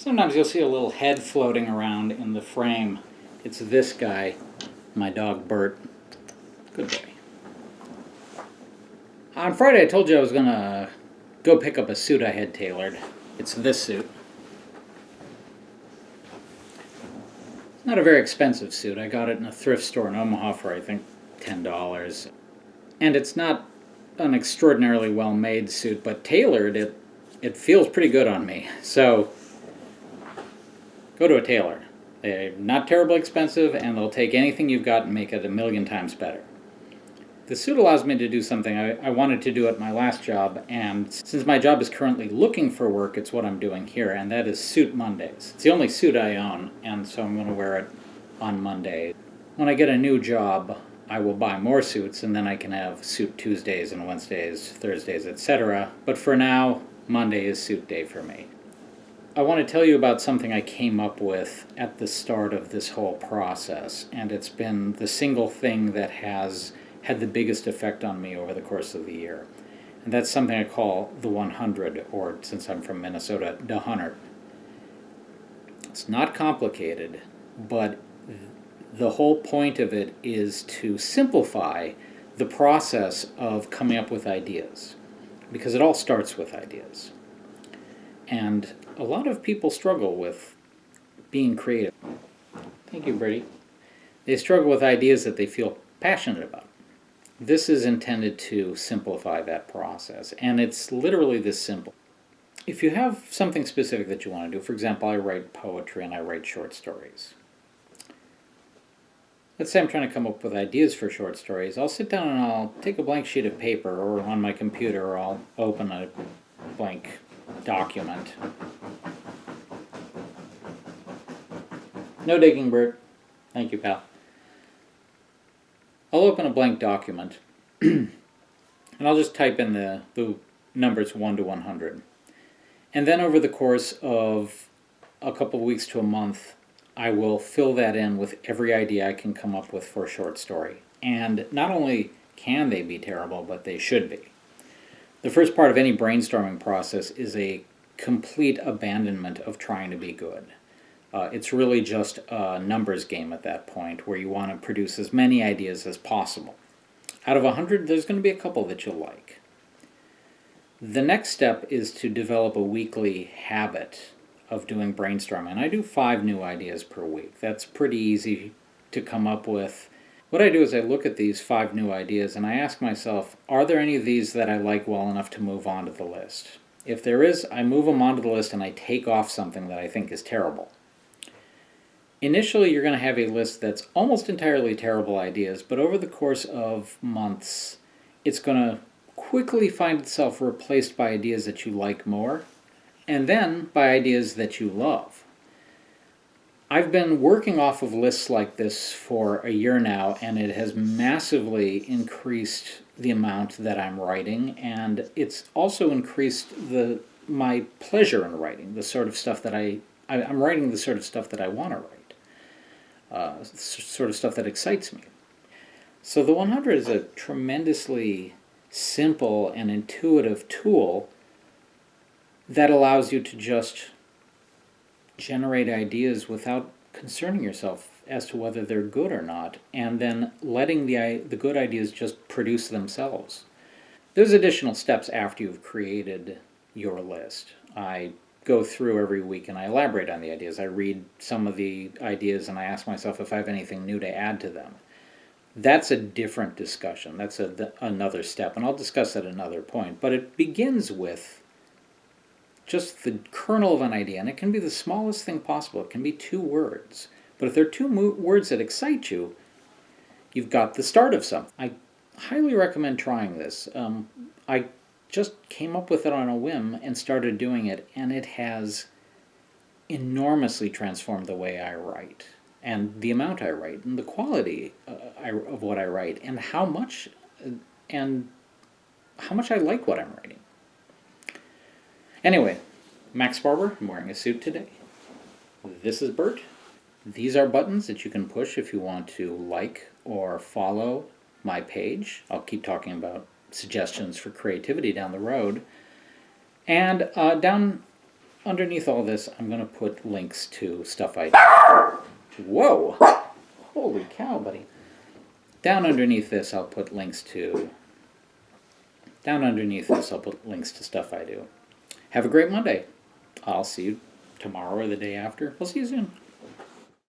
Sometimes you'll see a little head floating around in the frame. It's this guy, my dog Bert. Good boy. On Friday I told you I was going to go pick up a suit I had tailored. It's this suit. It's not a very expensive suit. I got it in a thrift store in Omaha for I think $10. And it's not an extraordinarily well-made suit, but tailored, it feels pretty good on me. So go to a tailor. They're not terribly expensive, and they'll take anything you've got and make it a million times better. The suit allows me to do something I wanted to do at my last job, and since my job is currently looking for work, it's what I'm doing here, and that is Suit Mondays. It's the only suit I own, and so I'm going to wear it on Monday. When I get a new job, I will buy more suits, and then I can have Suit Tuesdays and Wednesdays, Thursdays, etc. But for now, Monday is suit day for me. I want to tell you about something I came up with at the start of this whole process, and it's been the single thing that has had the biggest effect on me over the course of the year. And that's something I call the 100, or since I'm from Minnesota, the 100. It's not complicated, but the whole point of it is to simplify the process of coming up with ideas, because it all starts with ideas. And a lot of people struggle with being creative. Thank you, Bertie. They struggle with ideas that they feel passionate about. This is intended to simplify that process, and it's literally this simple. If you have something specific that you want to do, for example, I write poetry and I write short stories. Let's say I'm trying to come up with ideas for short stories. I'll sit down and I'll take a blank sheet of paper, or on my computer I'll open a blank document. No digging, Bert. Thank you, pal. I'll open a blank document and I'll just type in the numbers 1 to 100. And then over the course of a couple of weeks to a month, I will fill that in with every idea I can come up with for a short story. And not only can they be terrible, but they should be. The first part of any brainstorming process is a complete abandonment of trying to be good. It's really just a numbers game at that point, where you want to produce as many ideas as possible. Out of 100, there's going to be a couple that you'll like. The next step is to develop a weekly habit of doing brainstorming. And I do 5 new ideas per week. That's pretty easy to come up with. What I do is I look at these 5 new ideas and I ask myself, are there any of these that I like well enough to move onto the list? If there is, I move them onto the list and I take off something that I think is terrible. Initially, you're going to have a list that's almost entirely terrible ideas, but over the course of months, it's going to quickly find itself replaced by ideas that you like more, and then by ideas that you love. I've been working off of lists like this for a year now, and it has massively increased the amount that I'm writing, and it's also increased my pleasure in writing, the sort of stuff that I'm writing the sort of stuff that I want to write. Sort of stuff that excites me. So the 100 is a tremendously simple and intuitive tool that allows you to just generate ideas without concerning yourself as to whether they're good or not, and then letting the good ideas just produce themselves. There's additional steps after you've created your list. I go through every week and I elaborate on the ideas. I read some of the ideas and I ask myself if I have anything new to add to them. That's a different discussion. That's another step, and I'll discuss at another point. But it begins with just the kernel of an idea, and it can be the smallest thing possible. It can be 2 words. But if there are 2 words that excite you, you've got the start of something. I highly recommend trying this. I just came up with it on a whim and started doing it, and it has enormously transformed the way I write, and the amount I write, and the quality of what I write, and how much I like what I'm writing. Anyway, Max Sparber, I'm wearing a suit today. This is Bert. These are buttons that you can push if you want to like or follow my page. I'll keep talking about suggestions for creativity down the road. And down underneath all this, I'm going to put links to stuff I do. Whoa! Holy cow, buddy. Down underneath this, I'll put links to... Down underneath this, I'll put links to stuff I do. Have a great Monday. I'll see you tomorrow or the day after. I'll see you soon.